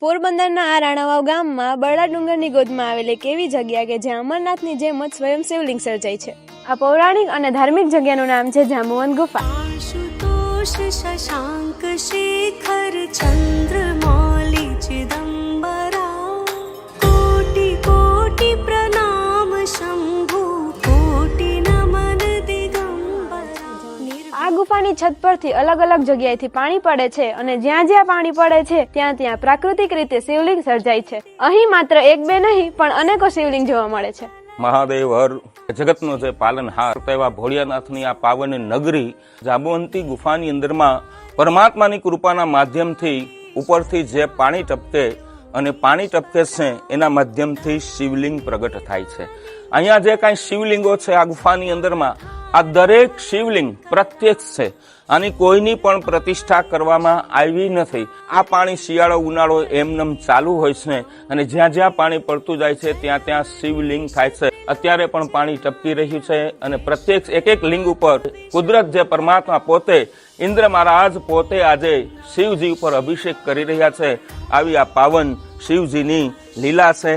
પોરબંદરના આ રાણાવાવ ગામમાં બરડા ડુંગરની ગોદમાં આવેલી એક એવી જગ્યા કે જ્યાં અમરનાથની જેમ જ સ્વયં શિવલિંગ સર્જાય છે। આ પૌરાણિક અને ધાર્મિક જગ્યાનું નામ છે જાંબુવન ગુફા। आशुतोष शशांक शेखर चंद्रमौली चिदंबरा कोटि कोटि प्रणाम शंभु कोटि नमन दिगंबरा। આ ગુફાની છત પરથી અલગ અલગ જગ્યાએથી પાણી પડે છે અને જ્યાં જ્યાં પાણી પડે છે ત્યાં ત્યાં પ્રાકૃતિક રીતે શિવલિંગ સર્જાય છે। અહીં માત્ર એક બે નહીં પણ અનેકો શિવલિંગ જોવા મળે છે। મહાદેવ હર જગતનો જે પાલનહાર તેવા ભોળિયાનાથની આ પાવન નગરી જાંબુવંતી ગુફાની અંદરમાં પરમાત્માની કૃપાના માધ્યમથી ઉપરથી જે પાણી ટપકે અને પાણી ટપકે છે એના માધ્યમથી શિવલિંગ પ્રગટ થાય છે। અહીંયા જે કાંઈ શિવલિંગો છે આ ગુફાની અંદરમાં આ દરેક શિવલિંગ પ્રત્યક્ષ છે। આની કોઈની પણ પ્રતિષ્ઠા કરવામાં આવી નથી। આ પાણી શિયાળો ઉનાળો એમનેમ ચાલુ હોય છે અને જ્યાં જ્યાં પાણી પડતું જાય છે ત્યાં ત્યાં શિવલિંગ થાય છે। અત્યારે પણ પાણી ટપકી રહ્યું છે અને પ્રત્યેક એક એક લિંગ ઉપર કુદરત જે પરમાત્મા પોતે ઇન્દ્ર મહારાજ પોતે આજે શિવજી ઉપર અભિષેક કરી રહ્યા છે। આવી આ પાવન શિવજીની લીલા છે।